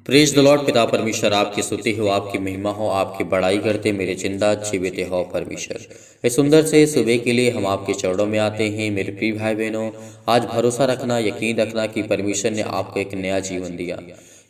Praise the Lord. पिता परमेश्वर आपकी स्तुति हो, आपकी महिमा हो, आपकी बड़ाई करते मेरे जिंदा जीवित हो परमेश्वर। इस सुंदर से सुबह के लिए हम आपके चरणों में आते हैं मेरे प्रिय भाई बहनों। आज भरोसा रखना, यकीन रखना कि परमेश्वर ने आपको एक नया जीवन दिया,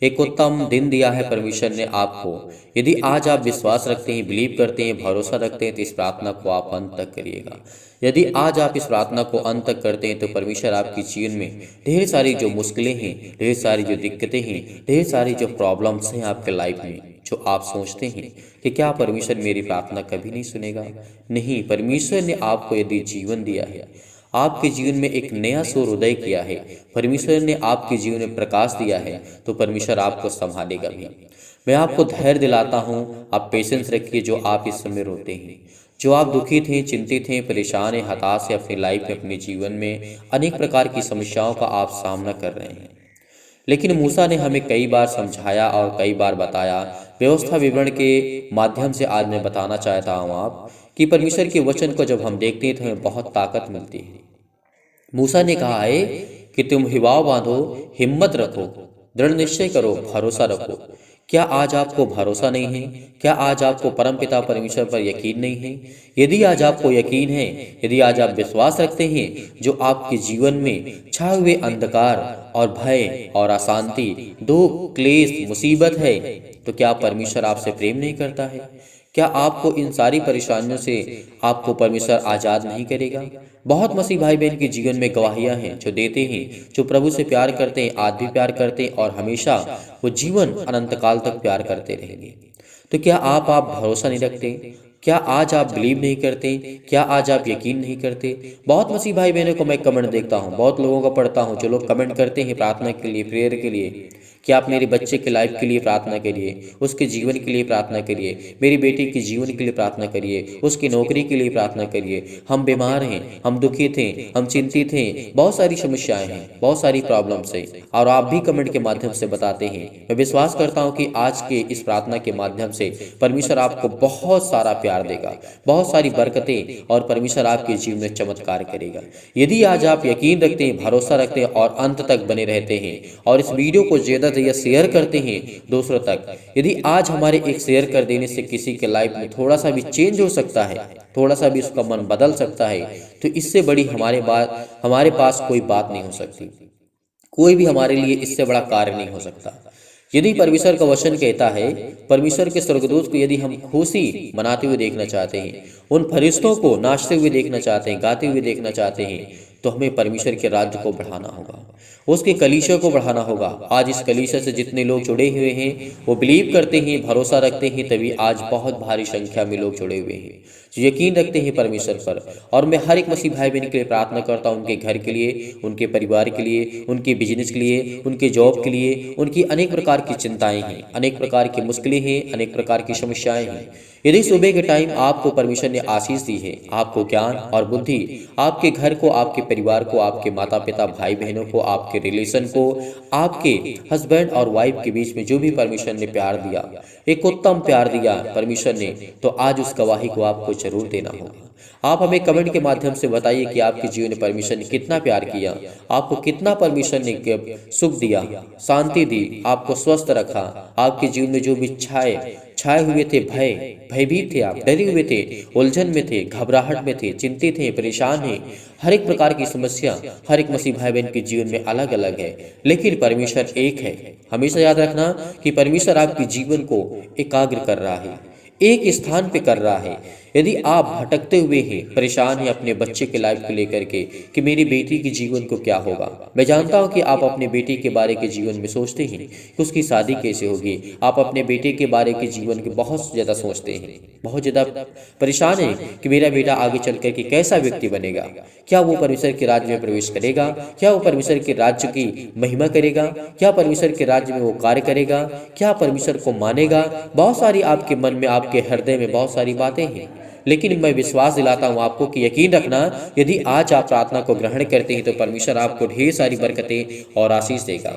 एक उत्तम दिन दिया है परमेश्वर ने आपको। यदि आज आप विश्वास रखते हैं, बिलीव करते हैं, भरोसा रखते हैं तो इस प्रार्थना को आप अंत तक करिएगा। यदि आज आप इस प्रार्थना को अंत तक करते हैं तो परमेश्वर आपके जीवन में ढेर सारी जो मुश्किलें हैं, ढेर सारी जो दिक्कतें हैं, ढेर सारी जो प्रॉब्लम्स हैं आपके लाइफ में, जो आप सोचते हैं कि क्या परमेश्वर मेरी प्रार्थना कभी नहीं सुनेगा, नहीं, परमेश्वर ने आपको यदि जीवन दिया है, आपके जीवन में एक नया सूर्योदय किया है, परमेश्वर ने आपके जीवन में प्रकाश दिया है, तो परमेश्वर आपको संभालेगा भी। मैं आपको धैर्य दिलाता हूँ, आप पेशेंस रखिए। जो आप इस समय रोते हैं, जो आप दुखी थे, चिंतित हैं, परेशान हैं, हताश हैं, अपनी लाइफ में, अपने जीवन में अनेक प्रकार की समस्याओं का आप सामना कर रहे हैं, लेकिन मूसा ने हमें कई बार समझाया और कई बार बताया। व्यवस्था विवरण के माध्यम से आज मैं बताना चाहता हूँ आप कि परमेश्वर के वचन को जब हम देखते हैं तो हमें बहुत ताकत मिलती है। मूसा ने कहा है कि तुम हिवाव बांधो, हिम्मत रखो, दृढ़ निश्चय करो, भरोसा रखो। क्या आज आपको भरोसा नहीं है? क्या आज आपको परमपिता परमेश्वर पर यकीन नहीं है? यदि आज आपको यकीन है, यदि आज आप विश्वास रखते हैं, जो आपके जीवन में छाए हुए अंधकार और भय और अशांति, दुख, क्लेश, मुसीबत है, तो क्या परमेश्वर आपसे प्रेम नहीं करता है? क्या आपको इन सारी परेशानियों से आपको परमेश्वर आज़ाद नहीं करेगा? बहुत मसीह भाई बहन के जीवन में गवाहियां हैं जो देते हैं, जो प्रभु से प्यार करते हैं, आज भी प्यार करते हैं और हमेशा वो जीवन अनंत काल तक प्यार करते रहेंगे। तो क्या आप भरोसा नहीं रखते? क्या आज आप बिलीव नहीं करते? क्या आज आप यकीन नहीं करते? बहुत मसीह भाई बहनों को मैं कमेंट देखता हूँ, बहुत लोगों को पढ़ता हूँ जो लोग कमेंट करते हैं प्रार्थना के लिए, प्रेयर के लिए, कि आप मेरे बच्चे के लाइफ के लिए प्रार्थना करिए, उसके जीवन के लिए प्रार्थना करिए, मेरी बेटी के जीवन के लिए प्रार्थना करिए, उसकी नौकरी के लिए प्रार्थना करिए। हम बीमार हैं, हम दुखी थे, हम चिंतित हैं, बहुत सारी समस्याएं हैं, बहुत सारी प्रॉब्लम्स हैं, और आप भी कमेंट के माध्यम से बताते हैं। मैं विश्वास करता हूं कि आज के इस प्रार्थना के माध्यम से परमेश्वर आपको बहुत सारा प्यार देगा, बहुत सारी बरकतें, और परमेश्वर आपके जीवन में चमत्कार करेगा। यदि आज आप यकीन रखते हैं, भरोसा रखते हैं और अंत तक बने रहते हैं और इस वीडियो को ज्यादा या शेयर करते हैं दूसरों तक, यदि आज हमारे एक शेयर कर देने से किसी के लाइफ में थोड़ा सा भी चेंज हो सकता है, थोड़ा सा भी उसका मन बदल सकता है, तो इससे बड़ी हमारे पास कोई बात नहीं हो सकती। कोई भी हमारे लिए इससे बड़ा कार्य नहीं हो सकता। यदि परमेश्वर का वचन कहता है, परमेश्वर के स्वर्गदूत को यदि हम खुशी मनाते हुए देखना चाहते हैं, उन फरिश्तों को नाचते हुए देखना चाहते हैं, गाते हुए देखना चाहते हैं, तो हमें परमेश्वर के राज्य को बढ़ाना होगा, उसके कलीसिया को बढ़ाना होगा। आज इस कलीसिया से जितने लोग जुड़े हुए हैं, वो बिलीव करते हैं, भरोसा रखते हैं, तभी आज बहुत भारी संख्या में लोग जुड़े हुए हैं जो यकीन रखते हैं परमेश्वर पर। और मैं हर एक मसीह भाई बहन के लिए प्रार्थना करता हूँ, उनके घर के लिए, उनके परिवार के लिए, उनके बिजनेस के लिए, उनके जॉब के लिए। उनकी अनेक प्रकार की चिंताएं हैं, अनेक प्रकार की मुश्किलें हैं, अनेक प्रकार की समस्याएं हैं। यदि सुबह के टाइम आपको परमेश्वर ने आशीष दी है, आपको ज्ञान और बुद्धि, आपके घर को, आपके परिवार को, आपके माता पिता, भाई बहनों को, आपके रिलेशन को, आपके हस्बैंड और वाइफ के बीच में जो भी परमेश्वर ने प्यार दिया, एक उत्तम प्यार दिया परमेश्वर ने, तो आज उस गवाही को आपको जरूर देना होगा। आप हमें कमेंट के माध्यम से बताइए कि आपके जीवन में परमेश्वर ने कितना प्यार किया, आपको कितना परमेश्वर ने सुख दिया, शांति दी, आपको स्वस्थ रखा। आपके जीवन में जो भी छाए हुए थे, भयभीत थे, आप डरे हुए थे, उलझन में थे, घबराहट में थे, चिंतित थे, परेशान हैं, हर एक प्रकार की समस्या हर एक मसीह भाई बहन के जीवन में अलग अलग है, लेकिन परमेश्वर एक है। हमेशा याद रखना कि परमेश्वर आपके जीवन को एकाग्र कर रहा है, एक स्थान पे कर रहा है। यदि आप भटकते हुए हैं, परेशान हैं अपने बच्चे के लाइफ को लेकर के कि मेरी बेटी के जीवन को क्या होगा, मैं जानता हूं कि आप अपने बेटे के बारे के जीवन में सोचते हैं कि उसकी शादी कैसे होगी, आप अपने बेटे के बारे के जीवन के बहुत ज़्यादा सोचते हैं, बहुत ज़्यादा परेशान हैं कि मेरा बेटा आगे चल कर के कैसा व्यक्ति बनेगा, क्या वो परमेश्वर के राज्य में प्रवेश करेगा, क्या वो परमेश्वर के राज्य की महिमा करेगा, क्या परमेश्वर के राज्य में वो कार्य करेगा, क्या परमेश्वर को मानेगा। बहुत सारी आपके मन में, आपके हृदय में बहुत सारी बातें हैं, लेकिन मैं विश्वास दिलाता हूं आपको कि यकीन रखना, यदि आज आप प्रार्थना को ग्रहण करते हैं तो परमेश्वर आपको ढेर सारी बरकतें और आशीष देगा।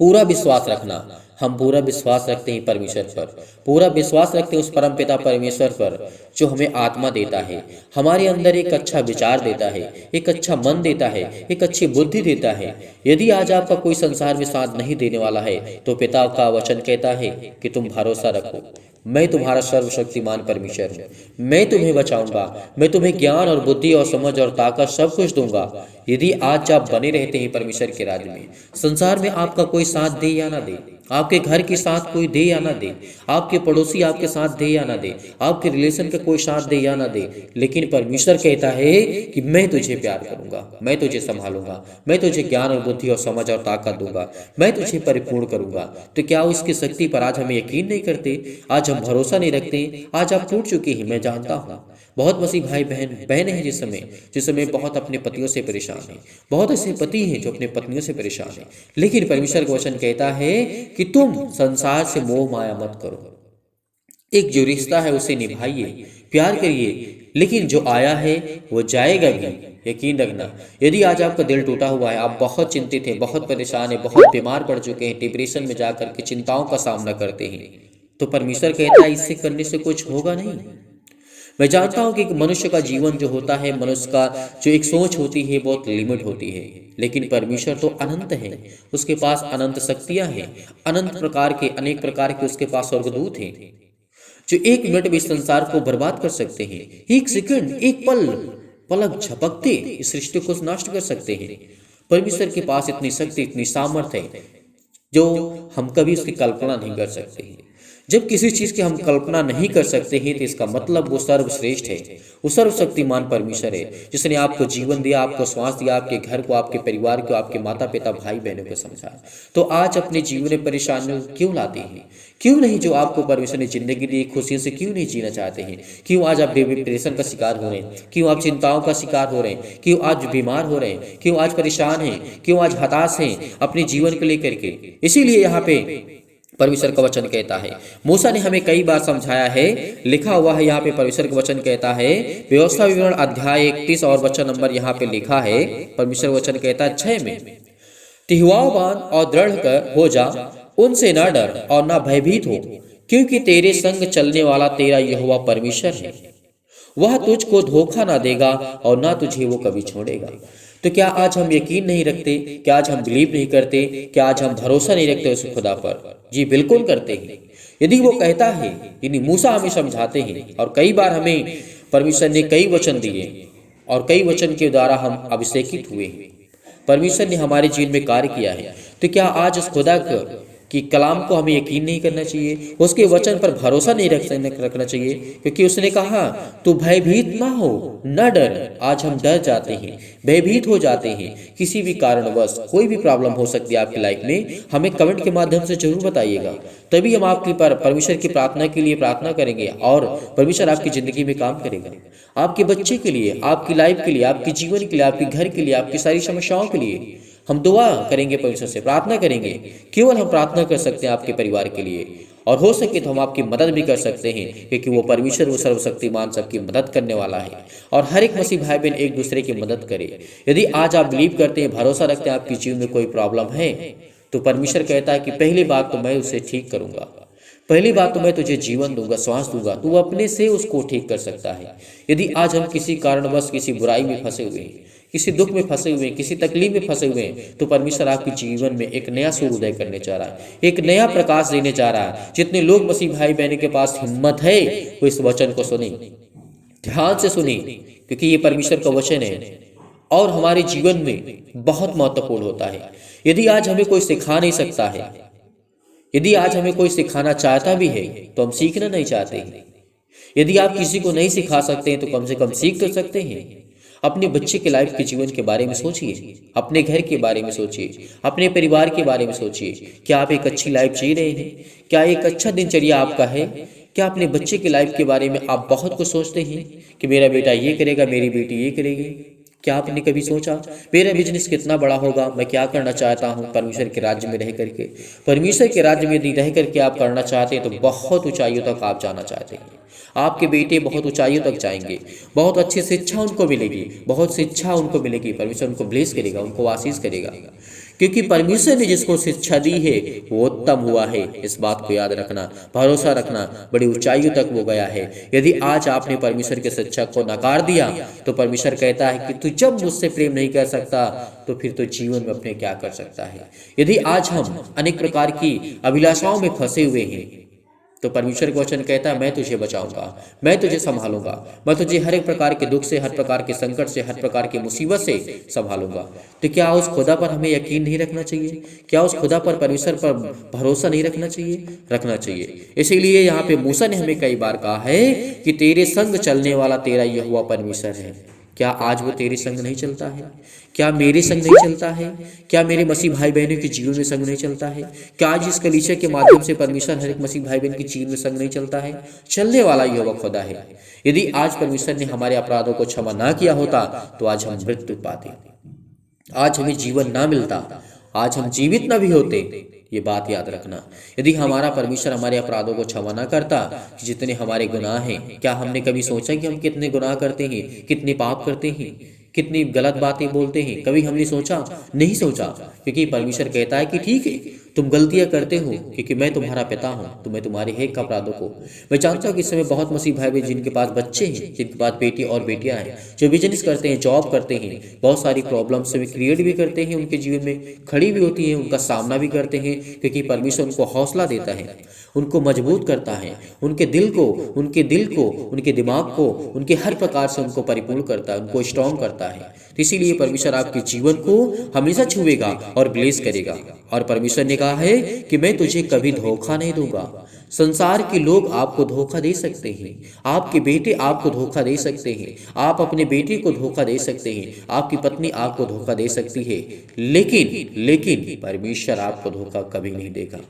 पूरा विश्वास रखना, हम पूरा विश्वास रखते हैं परमेश्वर पर, पूरा विश्वास रखते हैं उस परम पिता परमेश्वर पर जो हमें आत्मा देता है, हमारे अंदर एक अच्छा विचार देता है, एक अच्छा मन देता है, एक अच्छी बुद्धि देता है। यदि आज आपका कोई संसार में साथ नहीं देने वाला है तो पिता का वचन कहता है कि तुम भरोसा रखो, मैं तुम्हारा सर्वशक्तिमान परमेश्वर हूँ, मैं तुम्हें बचाऊंगा, मैं तुम्हें ज्ञान और बुद्धि और समझ और ताकत सब कुछ दूंगा। यदि आज आप बने रहते हैं परमेश्वर के राज्य में, संसार में आपका कोई साथ दे या ना दे, आपके घर के साथ कोई दे या ना दे, आपके पड़ोसी आपके साथ दे या ना दे, आपके रिलेशन का कोई साथ दे या ना दे, लेकिन परमेश्वर कहता है कि मैं तुझे प्यार करूंगा, मैं तुझे संभालूंगा, मैं तुझे ज्ञान और बुद्धि और समझ और ताकत दूंगा, मैं तुझे परिपूर्ण करूंगा। तो क्या उसकी शक्ति पर आज हम यकीन नहीं करते? आज हम भरोसा नहीं रखते? आज आप टूट चुके हैं, मैं जानता हूँ। बहुत मसीह भाई बहनें हैं जिस समय बहुत अपने पतियों से परेशान हैं, बहुत ऐसे पति हैं जो अपने पत्नियों से परेशान हैं, लेकिन परमेश्वर का वचन कहता है कि तुम संसार से मोह माया मत करो, एक जो रिश्ता है उसे निभाइए, प्यार करिए, लेकिन जो आया है वो जाएगा भी, यकीन रखना। यदि आज आपका दिल टूटा हुआ है, आप बहुत चिंतित हैं, बहुत परेशान हैं, बहुत बीमार पड़ चुके हैं, डिप्रेशन में जाकर के चिंताओं का सामना करते हैं, तो परमेश्वर कहता है इससे करने से कुछ होगा नहीं। मैं जानता हूं कि मनुष्य का जीवन जो होता है, मनुष्य का जो एक सोच होती है बहुत लिमिट होती है, लेकिन परमेश्वर तो अनंत है, उसके पास अनंत शक्तियां हैं, अनंत प्रकार के अनेक प्रकार के उसके पास स्वर्गदूत हैं जो एक मिनट में इस संसार को बर्बाद कर सकते हैं, एक सेकंड, एक पलक झपकते इस सृष्टि को नष्ट कर सकते हैं। परमेश्वर के पास इतनी शक्ति, इतनी सामर्थ्य है जो हम कभी उसकी कल्पना नहीं कर सकते हैं। जब किसी चीज की हम कल्पना नहीं कर सकते हैं तो इसका मतलब वो सर्वश्रेष्ठ है, वो सर्वशक्तिमान परमेश्वर है जिसने आपको जीवन दिया, आपको श्वास दिया, आपके घर को, आपके परिवार को, आपके माता पिता भाई बहनों को समझा। तो आज अपने जीवन में परेशानियों क्यों लाते हैं? क्यों नहीं जो आपको परमेश्वर ने जिंदगी दी खुशी से क्यों नहीं जीना चाहते हैं? क्यों आज आप डिप्रेशन का शिकार हो रहे हैं? क्यों आप चिंताओं का शिकार हो रहे हैं? क्यों आज बीमार हो रहे हैं? क्यों आज परेशान हैं? क्यों आज हताश हैं अपने जीवन को लेकर के? इसीलिए यहाँ पे परमेश्वर का वचन कहता है, मूसा ने हमें कई बार समझाया है, लिखा हुआ है यहाँ पे परमेश्वर का वचन कहता है, व्यवस्था विवरण अध्याय 31 और वचन नंबर यहाँ पे लिखा है, परमेश्वर वचन कहता है 6 में, तिहवावान और दृढ़ कर हो जा, उनसे न डर और न भयभीत हो, क्योंकि तेरे संग चलने वाला तेरा यहोवा परमेश्वर है, वह तुझको धोखा ना देगा और ना तुझे वो कभी छोड़ेगा। तो क्या आज हम यकीन नहीं रखते? क्या आज हम बिलीव नहीं करते? क्या आज हम भरोसा नहीं रखते उस खुदा पर? जी बिल्कुल करते हैं। यदि वो कहता है, यानी मूसा हमें समझाते हैं और कई बार हमें परमेश्वर ने कई वचन दिए और कई वचन के द्वारा हम अभिषेकित हुए हैं, परमेश्वर ने हमारे जीवन में कार्य किया है। तो क्या आज उस खुदा कि कलाम को हमें यकीन नहीं करना चाहिए, उसके वचन पर भरोसा नहीं रखना चाहिए? क्योंकि उसने कहा तू भयभीत ना हो, न डर। आज हम डर जाते हैं, भयभीत हो जाते हैं, किसी भी कारणवश कोई भी प्रॉब्लम हो सकती है आपकी लाइफ में, हमें कमेंट के माध्यम से जरूर बताइएगा, तभी हम आपकी परमेश्वर की प्रार्थना के लिए प्रार्थना करेंगे और परमेश्वर आपकी जिंदगी में काम करेगा, आपके बच्चे के लिए, आपकी लाइफ के लिए, आपके जीवन के लिए, आपके घर के लिए, आपकी सारी समस्याओं के लिए हम दुआ करेंगे, परमेश्वर से प्रार्थना करेंगे। केवल हम प्रार्थना कर सकते हैं आपके परिवार के लिए, और हो सके तो हम आपकी मदद भी कर सकते हैं, क्योंकि वो परमेश्वर वो सर्वशक्तिमान सबकी मदद करने वाला है। और हर एक मसीह भाई बहन एक दूसरे की मदद करे। यदि आज आप बिलीव करते हैं, भरोसा रखते हैं आपके जीवन में कोई प्रॉब्लम है, तो परमेश्वर कहता है कि पहली बात तो मैं उसे ठीक करूंगा, पहली बात तो मैं तुझे जीवन दूंगा, श्वास दूंगा, तू अपने से उसको ठीक कर सकता है। यदि आज हम किसी कारणवश किसी बुराई में फंसे हुए हैं, किसी दुख में फंसे हुए हैं, किसी तकलीफ में फंसे हुए हैं, तो परमेश्वर आपके जीवन में एक नया सूर्योदय करने जा रहा है, एक नया प्रकाश देने जा रहा है। जितने लोग मसीह भाई बहन के पास हिम्मत है वो इस वचन को सुने, ध्यान से सुने, क्योंकि ये परमेश्वर का वचन है और हमारे जीवन में बहुत महत्वपूर्ण होता है। यदि आज हमें कोई सिखा नहीं सकता है, यदि आज हमें कोई सिखाना चाहता भी है, तो हम सीखना नहीं चाहते हैं। यदि आप किसी को नहीं सिखा सकते हैं तो कम से कम सीख तो सकते हैं। अपने बच्चे के लाइफ के जीवन के बारे में सोचिए, अपने घर के बारे में सोचिए, अपने परिवार के बारे में सोचिए। क्या आप एक अच्छी लाइफ जी रहे हैं? क्या एक अच्छा दिनचर्या आपका है? क्या अपने बच्चे की लाइफ के बारे में आप बहुत कुछ सोचते हैं कि मेरा बेटा ये करेगा, मेरी बेटी ये करेगी? क्या आपने कभी सोचा मेरा बिजनेस कितना बड़ा होगा, मैं क्या करना चाहता हूँ परमेश्वर के राज्य में रह करके? परमेश्वर के राज्य में यदि रह करके आप करना चाहते हैं तो बहुत ऊंचाइयों तक आप जाना चाहते हैं। आपके बेटे बहुत ऊंचाइयों तक जाएंगे, बहुत अच्छी शिक्षा उनको मिलेगी, बहुत शिक्षा उनको मिलेगी, परमेश्वर उनको ब्लेस करेगा, उनको आशीष करेगा। क्योंकि परमेश्वर ने जिसको शिक्षा दी है वो उत्तम हुआ है। इस बात को याद रखना, भरोसा रखना, बड़ी ऊंचाइयों तक वो गया है। यदि आज आपने परमेश्वर के शिक्षा को नकार दिया तो परमेश्वर कहता है कि तू जब मुझसे प्रेम नहीं कर सकता तो फिर तो जीवन में अपने क्या कर सकता है। यदि आज हम अनेक प्रकार की अभिलाषाओं में फंसे हुए हैं तो परमेश्वर का वचन कहता है मैं तुझे बचाऊंगा, मैं तुझे संभालूंगा, मैं तुझे हर एक प्रकार के दुख से, हर प्रकार के संकट से, हर प्रकार की मुसीबत से संभालूंगा। तो क्या उस खुदा पर हमें यकीन नहीं रखना चाहिए? क्या उस खुदा पर, परमेश्वर पर भरोसा नहीं रखना चाहिए? रखना चाहिए। इसीलिए यहाँ पे मूसा ने हमें कई बार कहा है कि तेरे संग चलने वाला तेरा यहोवा परमेश्वर है। क्या आज वो तेरे संग नहीं चलता है? क्या मेरे संग नहीं चलता है? क्या मेरे मसीह भाई बहनों के जीवन में संग नहीं चलता है? क्या आज इस कलीसिया के माध्यम से परमेश्वर हर एक मसीह भाई बहन के जीवन में संग नहीं चलता है? चलने वाला यहोवा खुदा है। यदि आज परमेश्वर ने हमारे अपराधों को क्षमा ना किया होता तो आज हम मृत्यु पाते, आज हमें जीवन ना मिलता, आज हम जीवित ना भी होते। ये बात याद रखना। यदि हमारा परमेश्वर हमारे अपराधों को क्षमा ना करता, कि जितने हमारे गुनाह हैं, क्या हमने कभी सोचा कि हम कितने गुनाह करते हैं, कितने पाप करते हैं, कितनी गलत बातें बोलते हैं? कभी हमने सोचा? नहीं सोचा। क्योंकि परमेश्वर कहता है कि ठीक है तुम गलतियां करते हो क्योंकि मैं तुम्हारा पिता हूं, तो मैं तुम्हारे एक अपराधों को। मैं जानता हूं कि इस समय बहुत मसीह भाई बहन जिनके पास बच्चे हैं, जिनके पास बेटी और बेटियां हैं, जो बिजनेस करते हैं, जॉब करते हैं, बहुत सारी प्रॉब्लम्स भी क्रिएट भी करते हैं, उनके जीवन में खड़ी भी होती है, उनका सामना भी करते हैं, क्योंकि परमेश्वर उनको हौसला देता है, उनको मजबूत करता है, उनके दिल को, उनके दिमाग को, उनके हर प्रकार से उनको परिपूर्ण करता है, उनको स्ट्रॉन्ग करता है। तो इसीलिए परमेश्वर आपके जीवन को हमेशा छुएगा और ब्लेस करेगा। और परमेश्वर ने कहा है कि मैं तुझे कभी धोखा नहीं दूंगा। संसार के लोग आपको धोखा दे सकते हैं, आपके बेटे आपको धोखा दे सकते हैं, आप अपने बेटे को धोखा दे सकते हैं, आपकी पत्नी आपको धोखा दे सकती है, लेकिन परमेश्वर आपको धोखा कभी नहीं देगा।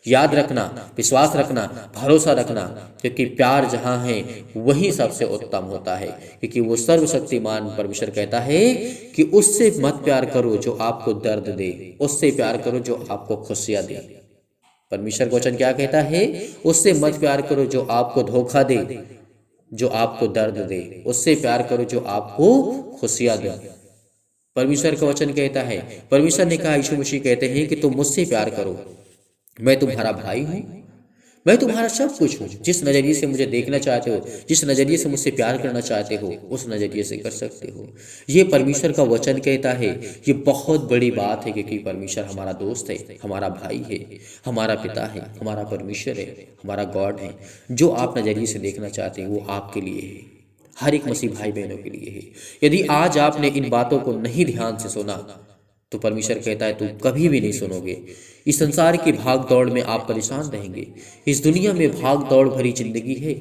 याद रखना, विश्वास रखना, भरोसा रखना, क्योंकि प्यार जहां है वही सबसे उत्तम होता है। क्योंकि वो सर्वशक्तिमान परमेश्वर कहता है कि उससे मत प्यार करो जो आपको दर्द दे, उससे प्यार करो जो आपको खुशियां दे। परमेश्वर का वचन क्या कहता है? उससे मत प्यार करो जो आपको धोखा दे, जो आपको दर्द दे, उससे प्यार करो जो आपको खुशियां दे। परमेश्वर का वचन कहता है, परमेश्वर ने कहा, यीशु मसीह कहते हैं कि तुम मुझसे प्यार करो, मैं तुम्हारा भाई हूं, मैं तुम्हारा सब कुछ हूं। जिस नजरिए से मुझे देखना चाहते हो, जिस नजरिए से मुझसे प्यार करना चाहते हो, उस नजरिए से कर सकते हो। ये परमेश्वर का वचन कहता है। ये बहुत बड़ी बात है क्योंकि परमेश्वर हमारा दोस्त है, हमारा भाई है, हमारा पिता है, हमारा परमेश्वर है, हमारा गॉड है। जो आप नजरिए से देखना चाहते हैं वो आपके लिए है, हर एक मसीह भाई बहनों के लिए है। यदि आज आपने इन बातों को नहीं ध्यान से सुना तो परमेश्वर कहता है तुम कभी भी नहीं सुनोगे। इस संसार की भाग दौड़ में आप परेशान रहेंगे। इस दुनिया में भाग दौड़ भरी जिंदगी है,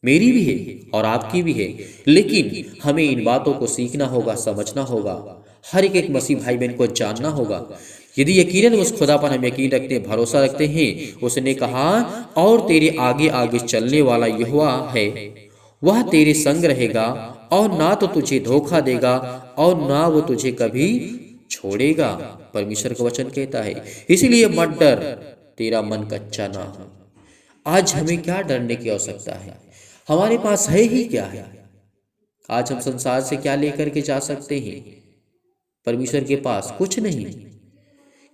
मेरी भी है और आपकी भी है, लेकिन हमें इन बातों को सीखना होगा, समझना होगा, हर एक मसीह भाई बहन को जानना होगा। यदि यकीनन उस खुदा पर हम यकीन रखते हैं, भरोसा रखते हैं, उसने कहा और तेरे आगे आगे चलने वाला यहोवा है, वह तेरे संग रहेगा और ना तो तुझे धोखा देगा और ना वो तुझे कभी छोड़ेगा। परमेश्वर का वचन कहता है। इसीलिए मत डर, तेरा मन कच्चा ना हो। आज हमें क्या डरने की आवश्यकता है? हमारे पास है ही क्या है? आज हम संसार से क्या लेकर के जा सकते हैं? परमेश्वर के पास कुछ नहीं।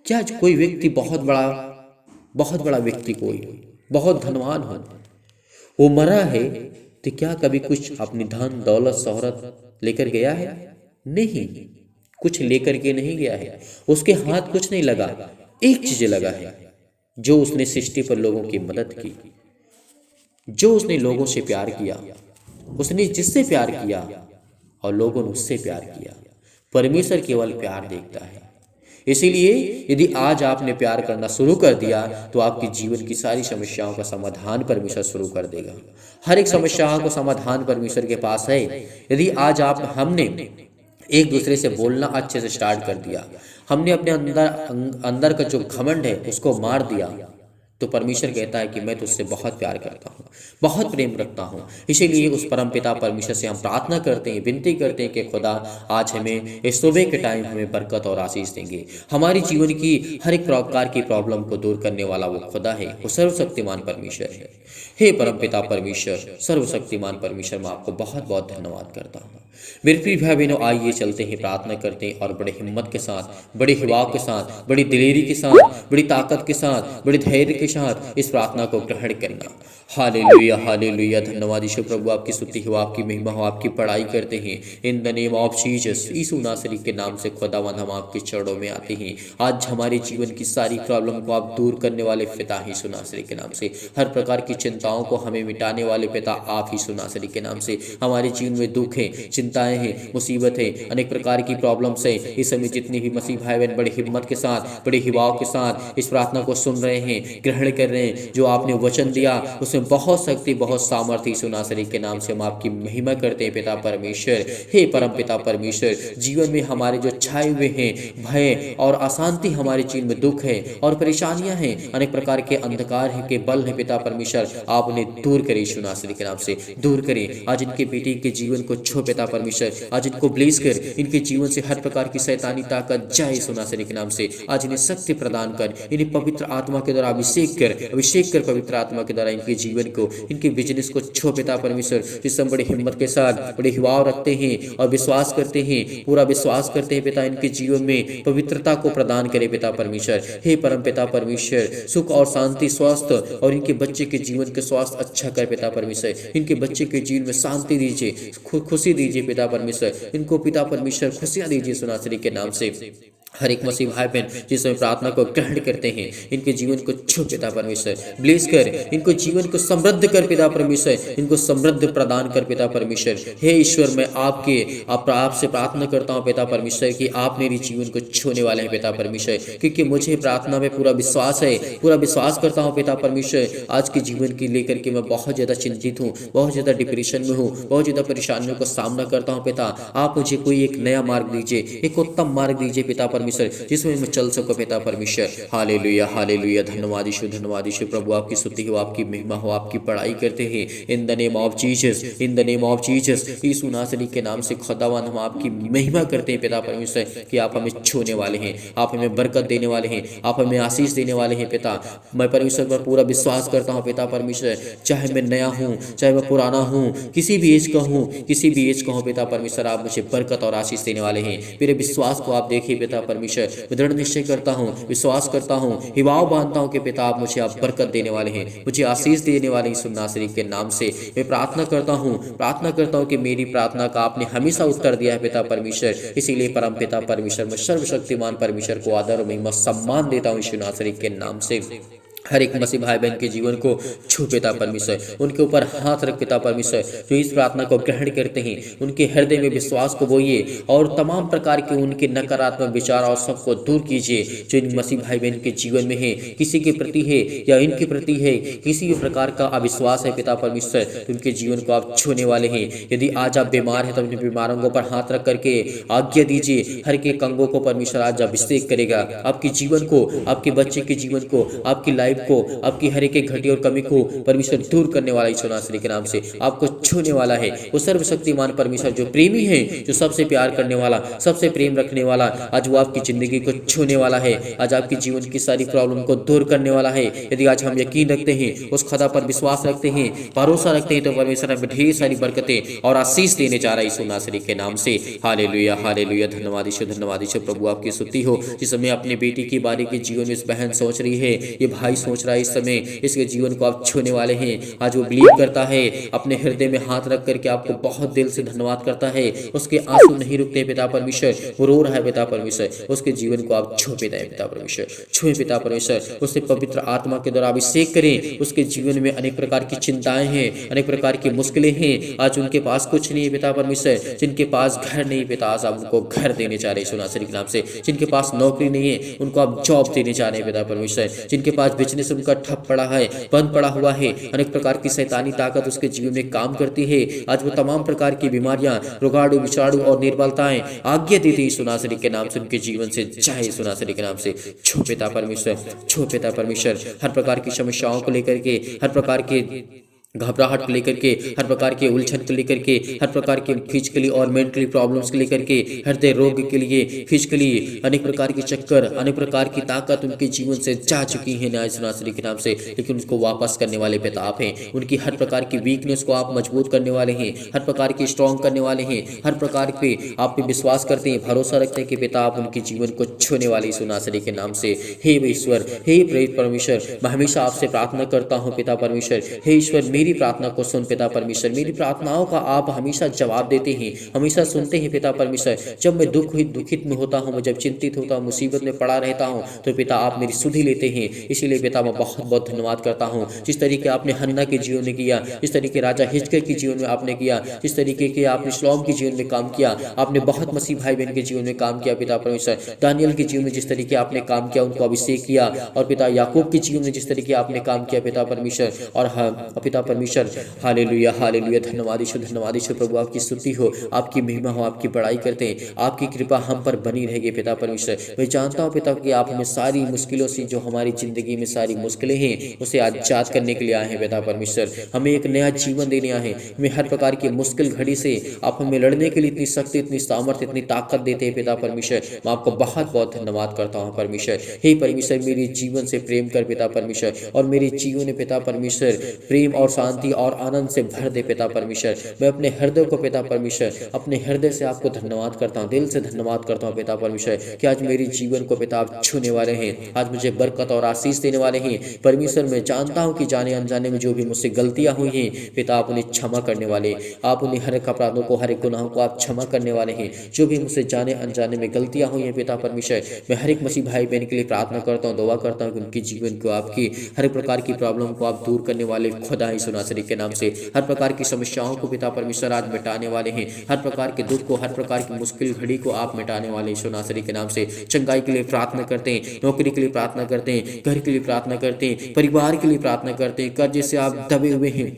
क्या कोई व्यक्ति बहुत बड़ा व्यक्ति, कोई बहुत धनवान हो, वो मरा है तो क्या कभी कुछ अपनी धन दौलत शोहरत लेकर गया है? नहीं, कुछ लेकर के नहीं गया है। उसके हाथ कुछ नहीं लगा। एक चीज लगा है, जो उसने सृष्टि पर लोगों की मदद की, जो उसने लोगों से प्यार किया, उसने जिससे प्यार किया और लोगों ने उससे प्यार किया। परमेश्वर केवल प्यार देखता है। इसीलिए यदि आज आपने प्यार करना शुरू कर दिया तो आपके जीवन की सारी समस्याओं का समाधान परमेश्वर शुरू कर देगा। हर एक समस्याओं का समाधान परमेश्वर के पास है। यदि आज हमने एक दूसरे से बोलना अच्छे से स्टार्ट कर दिया, हमने अपने अंदर का जो घमंड है उसको मार दिया, तो परमेश्वर कहता है कि मैं तुझसे बहुत प्यार करता हूँ, बहुत प्रेम रखता हूँ। इसीलिए उस परम पिता परमेश्वर से हम प्रार्थना करते हैं, विनती करते हैं कि खुदा आज हमें इस सुबह के टाइम हमें बरकत और आशीष देंगे। हमारी जीवन की हर एक प्रकार की प्रॉब्लम को दूर करने वाला वो खुदा है, वो सर्वशक्तिमान परमेश्वर है। हे परम पिता परमेश्वर, सर्वशक्तिमान परमेश्वर, मैं आपको बहुत बहुत धन्यवाद करता हूँ। मेरे प्रिय भाई बहनों, आइए चलते हैं, प्रार्थना करते हैं और बड़े हिम्मत के साथ, बड़े हिवाव के साथ, बड़ी दिलेरी के साथ, बड़ी ताकत के साथ, बड़े धैर्य के साथ इस प्रार्थना को ग्रहण करना। Hallelujah, hallelujah. धन्यवाद यीशु प्रभु, आपकी स्तुति हो, आपकी महिमा हो, आपकी पढ़ाई करते हैं in the name of Jesus. Yeshu Nasari के नाम से खुदावंद हम आपके चरणों में आते हैं। आज हमारे जीवन की सारी प्रॉब्लम को आप दूर करने वाले पिता यीशु नासरी के नाम से, हर प्रकार की चिंताओं को हमें मिटाने वाले पिता आप यीशु नासरी के नाम से। हमारे जीवन में दुख है, चिंताएं हैं, मुसीबत है, अनेक प्रकार की प्रॉब्लम्स है। इस समय जितनी भी मसीह भाई बहन बड़े हिम्मत के साथ, बड़े हिवाव के साथ इस प्रार्थना को सुन रहे हैं, ग्रहण कर रहे हैं, जो आपने वचन दिया उसमें बहुत शक्ति, बहुत सामर्थ्य यीशु नासरी के नाम से हम आपकी महिमा करते हैं पिता परमेश्वर। हे परम पिता परमेश्वर, जीवन में हमारे जो छाए हुए हैं भय और अशांति, हमारे जीवन में दुख है और परेशानियां हैं, अनेक प्रकार के अंधकार है के बल है पिता परमेश्वर, आप उन्हें दूर करें यीशु नासरी के नाम से, दूर करें। आज इनके बेटी के जीवन को छो पिता परमेश्वर, आज इनको ब्लेस कर, इनके जीवन से हर प्रकार की शैतानी ताकत जाए यीशु नासरी के नाम से। आज इन्हें शक्ति प्रदान कर, इन्हें पवित्र आत्मा के द्वारा अभिषेक कर पवित्र आत्मा के द्वारा इनके जीवन को, इनके बिजनेस को छो पिता परमेश्वर। जिस हम बड़े हिम्मत के साथ, बड़े हिवाव रखते हैं और विश्वास करते हैं, पूरा विश्वास करते हैं पिता, इनके जीवन में पवित्रता को प्रदान करे पिता परमेश्वर। हे परम पिता परमेश्वर, सुख और शांति, स्वास्थ्य और इनके बच्चे के जीवन के स्वास्थ्य अच्छा कर पिता परमेश्वर। इनके बच्चे के जीवन में शांति दीजिए, खुशी दीजिए पिता परमेश्वर। इनको पिता परमेश्वर खुशियां दीजिए सुनासरी के नाम से। हर एक मसीह भाई बहन जिस समय प्रार्थना को ग्रहण करते हैं, इनके जीवन को छू पिता परमेश्वर, ब्लेस कर, इनको जीवन को समृद्ध कर पिता परमेश्वर, इनको समृद्ध प्रदान कर पिता परमेश्वर। हे ईश्वर, मैं आपसे प्रार्थना करता हूँ पिता परमेश्वर कि आप मेरी जीवन को छूने वाले हैं पिता परमेश्वर, क्योंकि मुझे प्रार्थना में पूरा विश्वास है, पूरा विश्वास करता हूँ पिता परमेश्वर। आज के जीवन की लेकर के मैं बहुत ज़्यादा चिंतित हूँ, बहुत ज़्यादा डिप्रेशन में हूँ, बहुत ज़्यादा परेशानियों का सामना करता हूँ पिता। आप मुझे कोई एक नया मार्ग दीजिए, एक उत्तम मार्ग दीजिए पिता परमेश्वर, जिसमें मैं चल सकूं पिता परमेश्वर। Hallelujah, hallelujah. धन्यवाद यीशु प्रभु, आपकी स्तुति हो, आपकी महिमा हो, आपकी पढ़ाई करते हैं in the name of Jesus, in the name of Jesus. Yeshu Nasari के नाम से खुदावंद हम आपकी महिमा करते हैं पिता परमेश्वर कि आप हमें छूने वाले हैं, आप हमें बरकत देने वाले हैं, आप हमें आशीष देने वाले हैं पिता। मैं परमेश्वर पर पूरा विश्वास करता हूँ पिता परमेश्वर, चाहे मैं नया हूँ, चाहे मैं पुराना हूँ, किसी भी एज का हूँ, किसी भी एज का हूँ पिता परमेश्वर, आप मुझे बरकत और आशीष देने वाले हैं। मेरे विश्वास को आप देखिए पिता परमेश्वर, मैं दृढ़ निश्चय करता हूँ, विश्वास करता हूँ, हिवाव बांधता हूँ कि पिता आप मुझे आप बरकत देने वाले हैं, मुझे आशीष देने वाले हैं। यीशु नासरी के नाम से मैं प्रार्थना करता हूँ कि मेरी प्रार्थना का आपने हमेशा उत्तर दिया है पिता परमेश्वर। इसीलिए परम पिता परमेश्वर, मैं सर्वशक्तिमान परमेश्वर को आदर और महिमा सम्मान देता हूँ यीशु नासरी के नाम से। हर एक मसीह भाई बहन के जीवन को छू पिता परमेश्वर, उनके ऊपर हाथ रख पिता परमेश्वर, जो इस प्रार्थना को ग्रहण करते हैं, उनके हृदय में विश्वास को बोइए और तमाम प्रकार के उनके नकारात्मक विचार और सबको दूर कीजिए जो इन मसीह भाई बहन के जीवन में है, किसी के प्रति है या इनके प्रति है, किसी भी प्रकार का अविश्वास है पिता परमेश्वर, तो उनके जीवन को आप छूने वाले हैं। यदि आज आप बीमार हैं तो अपने बीमारों को पर हाथ रख करके आज्ञा दीजिए, हर एक अंगों को परमेश्वर आज अभिषेक करेगा, आपके जीवन को, आपके बच्चे के जीवन को, आपकी लाइफ को, आपकी हर एक घटी और कमी को परमेश्वर दूर करने वाला यीशु नासरी के नाम से आपको छूने वाला है। वो सर्वशक्तिमान परमेश्वर जो प्रेमी है, जो सबसे प्यार करने वाला, सबसे प्रेम रखने वाला, आज वो आपकी जिंदगी को छूने वाला है। आज आपके जीवन की सारी प्रॉब्लम को दूर करने वाला है। यदि आज हम यकीन रखते हैं, उस खुदा पर विश्वास रखते हैं, भरोसा रखते हैं, तो परमेश्वर हमें ढेर सारी बरकतें और आशीष देने जा रहा है यीशु नासरी के नाम से। Hallelujah, hallelujah. धन्यवाद यीशु प्रभु, आपकी स्तुति हो। जिस समय अपने बेटी की बारी के जीवन में इस बहन सोच रही है, ये भाई सोच रहा है, इस समय इसके जीवन को आप छूने वाले हैं। आज वो बिलीव करता है, अपने हृदय में हाथ रख करके आपको बहुत दिल से धन्यवाद करता है। उसके आंसू नहीं रुकते पिता परमेश्वर, वो रो रहा है पिता परमेश्वर, उसके जीवन को आप छू पिता परमेश्वर, छुए पिता परमेश्वर, उसे पवित्र आत्मा के द्वारा अभिषेक करें। उसके जीवन में अनेक प्रकार की चिंताएं हैं, अनेक प्रकार की मुश्किलें हैं, आज उनके पास कुछ नहीं है पिता परमेश्वर, जिनके पास घर नहीं पिता, आज आप उनको घर देने चाह रहे हैं यीशु नासरी के नाम से। जिनके पास नौकरी नहीं है, उनको आप जॉब देने चाह रहे हैं पिता परमेश्वर। जिनके पास बिजनेस बिजनेस उनका ठप पड़ा है, बंद पड़ा हुआ है, अनेक प्रकार की शैतानी ताकत उसके जीवन में काम करती है। आज वो तमाम प्रकार की बीमारियां, रोगाणु, विषाणु और निर्बलताएं आज्ञा देती यीशु नासरी के नाम से उनके जीवन से जाए यीशु नासरी के नाम से। छो पिता परमेश्वर, छो पिता परमेश्वर, हर प्रकार की समस्याओं को लेकर के, हर प्रकार के घबराहट को लेकर के, हर प्रकार के उलझन को लेकर के, हर प्रकार के फिजिकली और मेंटली प्रॉब्लम्स को लेकर के, हृदय रोग के लिए, फिजिकली अनेक प्रकार के चक्कर, अनेक प्रकार की ताकत उनके जीवन से जा चुकी है न्याय सुनासरी के नाम से, लेकिन उसको वापस करने वाले पिता आप हैं। उनकी हर प्रकार की वीकनेस को आप मजबूत करने वाले हैं, हर प्रकार की स्ट्रॉन्ग करने वाले हैं, हर प्रकार पे आप पे विश्वास करते हैं, भरोसा रखते हैं कि पिता आप उनके जीवन को छूने वाले सुनासरी के नाम से। हे ईश्वर, हे प्रेरित परमेश्वर, मैं हमेशा आपसे प्रार्थना करता हूँ पिता परमेश्वर। हे ईश्वर, मेरी प्रार्थना को सुन पिता परमेश्वर, मेरी प्रार्थनाओं का आप हमेशा जवाब देते हैं, हमेशा सुनते हैं पिता परमेश्वर। जब मैं दुखित में होता हूँ, मैं जब चिंतित होता हूँ, मुसीबत में पड़ा रहता हूँ, तो पिता आप मेरी सुधि लेते हैं। इसीलिए पिता मैं बहुत बहुत धन्यवाद करता हूँ, जिस तरीके आपने हन्ना के जीवन में किया, जिस तरीके राजा हिजकिय्याह के जीवन में आपने किया, जिस तरीके के आपने शलोम के जीवन में काम किया, आपने बहुत मसीह भाई बहन के जीवन में काम किया पिता परमेश्वर। दानियल के जीवन में जिस तरीके आपने काम किया, उनको अभिषेक किया, और पिता याकूब के जीवन में जिस तरीके आपने काम किया पिता परमेश्वर, और पिता परमेश्वर, हालेलुया हालेलुया, धन्यवाद ईश्वर, धन्यवाद ईश्वर प्रभु, आपकी स्तुति हो, आपकी महिमा हो, आपकी बड़ाई करते हैं, आपकी कृपा हम पर बनी रहेगी पिता परमेश्वर। मैं जानता हूँ पिता कि आप हमें सारी मुश्किलों से, जो हमारी जिंदगी में सारी मुश्किलें हैं, उसे आजाद करने के लिए आए हैं पिता परमेश्वर। हमें एक नया जीवन देने आए हैं, हमें हर प्रकार की मुश्किल घड़ी से आप हमें लड़ने के लिए इतनी शक्ति, इतनी सामर्थ्य, इतनी ताकत देते हैं पिता परमेश्वर। मैं आपको बहुत बहुत धन्यवाद करता हूँ परमेश्वर। हे परमेश्वर, मेरे जीवन से प्रेम कर पिता परमेश्वर, और मेरे जीवन में पिता परमेश्वर प्रेम और शांति और आनंद से भर दे पिता परमेश्वर। मैं अपने हृदय को पिता परमेश्वर, अपने हृदय से आपको धन्यवाद करता हूँ, दिल से धन्यवाद करता हूँ पिता परमेश्वर, कि आज मेरे जीवन को पिता आप छूने वाले हैं, आज मुझे बरकत और आशीष देने वाले हैं परमेश्वर। मैं जानता हूँ कि जाने अनजाने में जो भी मुझसे गलतियां हुई हैं पिता आप उन्हें क्षमा करने वाले, आप उन्हें हर एक अपराधों को, हर एक गुनाहों को आप क्षमा करने वाले हैं। जो भी मुझसे जाने अनजाने में गलतियां हुई हैं पिता परमेश्वर, मैं हर एक मसीह भाई बहन के लिए प्रार्थना करता हूँ, दुआ करता हूँ कि उनके जीवन को, आपकी हर एक प्रकार की प्रॉब्लम को आप दूर करने वाले खुदा यीशु नासरी के नाम से, हर प्रकार की समस्याओं को पिता परमेश्वर आज मिटाने वाले हैं, हर प्रकार के दुख को, हर प्रकार की मुश्किल घड़ी को आप मिटाने वाले यीशु नासरी के नाम से। चंगाई के लिए प्रार्थना करते हैं, नौकरी के लिए प्रार्थना करते हैं, घर के लिए प्रार्थना करते हैं, परिवार के लिए प्रार्थना करते हैं, कर्ज से आप दबे हुए हैं,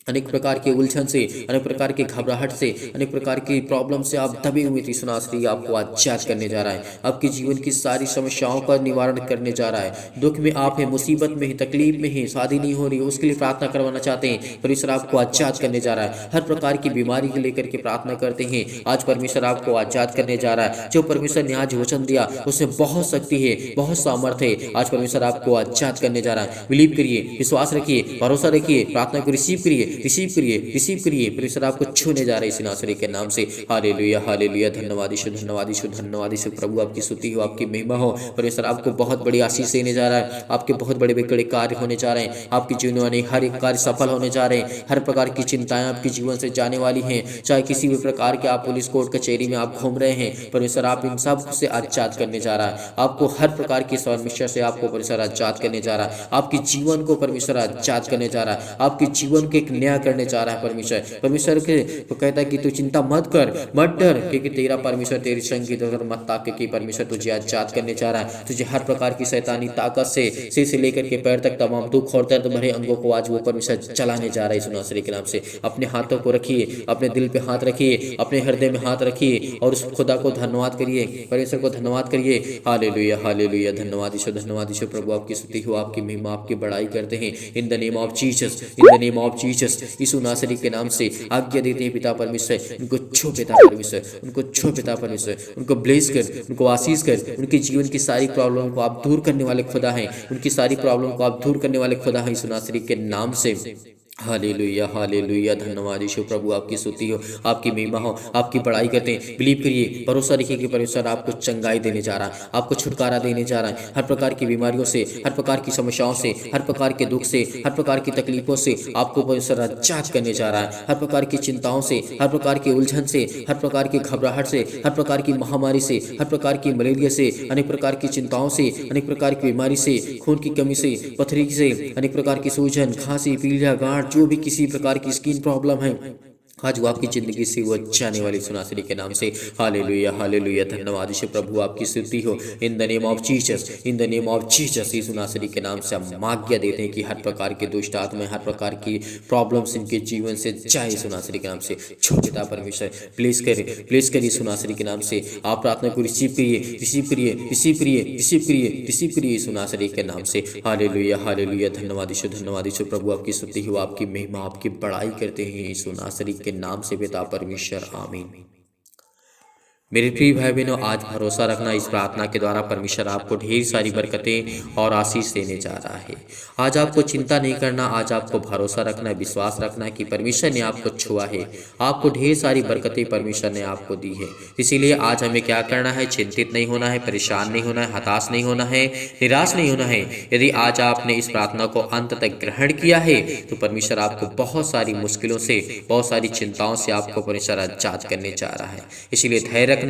अनेक प्रकार के उलझन से, अनेक प्रकार के घबराहट से, अनेक प्रकार की प्रॉब्लम से आप दबे हुए थे, सुनासरी आपको आजाद करने जा रहा है, आपके जीवन की सारी समस्याओं का निवारण करने जा रहा है। दुख में आप हैं, मुसीबत में हैं, तकलीफ में हैं, शादी नहीं हो रही, उसके लिए प्रार्थना करवाना चाहते हैं, परमेश्वर आपको आजाद करने जा रहा है। हर प्रकार की बीमारी को लेकर के प्रार्थना करते हैं, आज परमेश्वर आपको आजाद करने जा रहा है। जो परमेश्वर ने आज वचन दिया उसमें बहुत शक्ति है, बहुत सामर्थ्य है, आज परमेश्वर आपको आजाद करने जा रहा है। बिलीव करिए, विश्वास रखिए, भरोसा रखिए, प्रार्थना को रिसीव करिए, रिसीव करिए, रिसीव करिए। परमेश्वर आपको छूने जा रहे हैं नासरी के नाम से। हालेलुया हालेलुया, धन्यवाद ईश्वर, धन्यवाद ईश्वर, धन्यवाद ईश्वर प्रभु, आपकी स्तुति हो, आपकी महिमा हो। परमेश्वर आपको बहुत बड़ी आशीष देने जा रहा है, आपके बहुत बड़े बड़े कार्य होने जा रहे हैं, आपके जीवन में हर एक कार्य सफल होने जा रहे हैं। हर प्रकार की चिंताएं आपके जीवन से जाने वाली हैं, चाहे किसी भी प्रकार के आप पुलिस कोर्ट कचहरी में आप घूम रहे हैं, परमेश्वर आप इन सब से आजाद करने जा रहा है। आपको हर प्रकार की समस्या से आपको परमेश्वर आजाद करने जा रहा है, आपके जीवन को परमेश्वर आजाद करने जा रहा है, आपके जीवन को एक नया करने जा रहा है। परमेश्वर परमेश्वर के तो कहता है कि तू चिंता मत कर, मत डर, क्योंकि तेरा परमेश्वर तेरी संग की तरफ मत ताक, क्योंकि परमेश्वर तुझे आजाद करने जा रहा है। तुझे हर प्रकार की शैतानी ताकत से सिर से लेकर के पैर तक तमाम दुख और दर्द भरे अंगों को आज वो परमेश्वर चलाने जा रहा है सुनासरी के नाम से। अपने हाथों को रखिए, अपने दिल पे हाथ रखिए, अपने हृदय में हाथ रखिए, और उस खुदा को धन्यवाद करिए, परमेश्वर को धन्यवाद करिए। हालेलुया हालेलुया, धन्यवाद ईश्वर, धन्यवाद ईश्वर प्रभु, आपकी स्तुति हो, आपकी महिमा, आपकी बड़ाई करते हैं। In the name of Jesus, in the name of Jesus, Yeshu Nasari के नाम से आज्ञा देते हैं पिता परमेश्वर, उनको छो पिता परमेश्वर, उनको छो पिता परमेश्वर, उनको ब्लेस कर, उनको आशीष कर, उनके जीवन की सारी प्रॉब्लम को आप दूर करने वाले खुदा हैं, उनकी सारी प्रॉब्लम को आप दूर करने वाले खुदा हैं यीशु नासरी के नाम से। हालेलुया हालेलुया, धन्यवाद यीशु प्रभु, आपकी स्तुति हो, आपकी महिमा हो, आपकी बड़ाई करते हैं। बिलीव करिए, भरोसा रखिए कि परमेश्वर आपको चंगाई देने जा रहा है, आपको छुटकारा देने जा रहा है, हर प्रकार की बीमारियों से, हर प्रकार की समस्याओं से, हर प्रकार के दुख से, हर प्रकार की तकलीफों से आपको परमेश्वर आजाद करने जा रहा है। हर प्रकार की चिंताओं से, हर प्रकार के उलझन से, हर प्रकार की घबराहट से, हर प्रकार की महामारी से, हर प्रकार की मलेरिया से, अनेक प्रकार की चिंताओं से, अनेक प्रकार की बीमारी से, खून की कमी से, पथरी से, अनेक प्रकार की सूजन, खांसी, पीलिया, गांठ, जो भी किसी प्रकार की स्किन प्रॉब्लम है, आज वो आपकी ज़िंदगी से वो जाने वाली सुनासरी के नाम से। हालेलुया हालेलुया, धन्यवाद यीशु प्रभु, आपकी स्तुति हो। In the name of Jesus, in the name of Jesus, Yeshu Nasari के नाम से हम आज्ञा देते हैं कि हर प्रकार की दुष्ट आत्माएं, हर प्रकार की प्रॉब्लम्स इनके जीवन से जाए यीशु नासरी के नाम से। छोटा परमेश्वर प्लीज़ करिए यीशु नासरी के नाम से। आप प्रार्थना को रिसीव करिए, रिसीव करिए, रिसीव करिए, रिसीव करिए, रिसीव करिए यीशु नासरी के नाम से। हालेलुया हालेलुया, धन्यवाद यीशु प्रभु, आपकी स्तुति हो, आपकी महिमा, आपकी बड़ाई करते हैं यीशु नासरी के नाम से पिता परमेश्वर, आमीन। मेरे प्रिय भाई बहनों, आज भरोसा रखना, इस प्रार्थना के द्वारा परमेश्वर आपको ढेर सारी बरकतें और आशीष देने जा रहा है। आज आपको चिंता नहीं करना, आज आपको भरोसा रखना है, विश्वास रखना है कि परमेश्वर ने आपको छुआ है, आपको ढेर सारी बरकतें परमेश्वर ने आपको दी है। इसीलिए आज हमें क्या करना है, चिंतित नहीं होना है, परेशान नहीं होना है, हताश नहीं होना है, निराश नहीं होना है। यदि आज आपने इस प्रार्थना को अंत तक ग्रहण किया है तो परमेश्वर आपको बहुत सारी मुश्किलों से, बहुत सारी चिंताओं से आपको परमेश्वर आजाद करने जा रहा है। इसीलिए धैर्य रखना,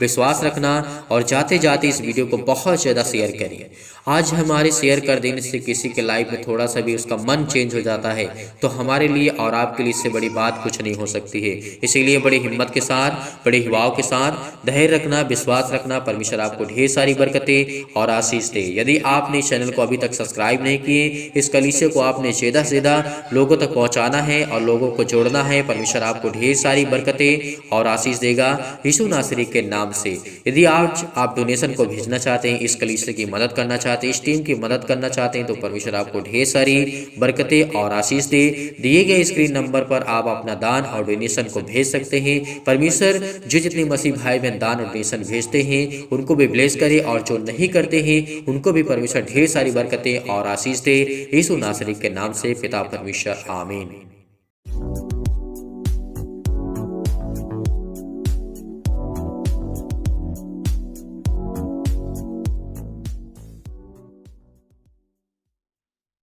विश्वास रखना और जाते जाते इस वीडियो को बहुत ज़्यादा शेयर करिए। आज हमारे शेयर कर देने से किसी के लाइफ में थोड़ा सा भी उसका मन चेंज हो जाता है तो हमारे लिए और आपके लिए इससे बड़ी बात कुछ नहीं हो सकती है। इसीलिए बड़ी हिम्मत के साथ, बड़े युवाओं के साथ धैर्य रखना, विश्वास रखना, परमेश्वर आपको ढेर सारी बरकतें और आशीष दे। यदि आपने इस चैनल को अभी तक सब्सक्राइब नहीं किए, इस कलीसिया को आपने ज़्यादा से ज़्यादा लोगों तक पहुँचाना है और लोगों को जोड़ना है। परमेश्वर आपको ढेर सारी बरकतें और आशीष देगा यीशु नासरी के नाम से। यदि आज आप डोनेशन को भेजना चाहते हैं, इस कलीसिया की मदद करना चाहते हैं, इस टीम की मदद करना चाहते हैं तो परमेश्वर आपको ढेर सारी बरकतें और आशीष दे। दिए गए स्क्रीन नंबर पर आप अपना दान और डोनेशन को भेज सकते हैं। परमेश्वर जो जितने मसीह भाई बहन दान और डोनेशन भेजते हैं उनको भी ब्लेस करे और जो नहीं करते हैं उनको भी परमेश्वर ढेर सारी बरकतें और आशीष दे। यीशु नासरी के नाम से पिता परमेश्वर, आमीन।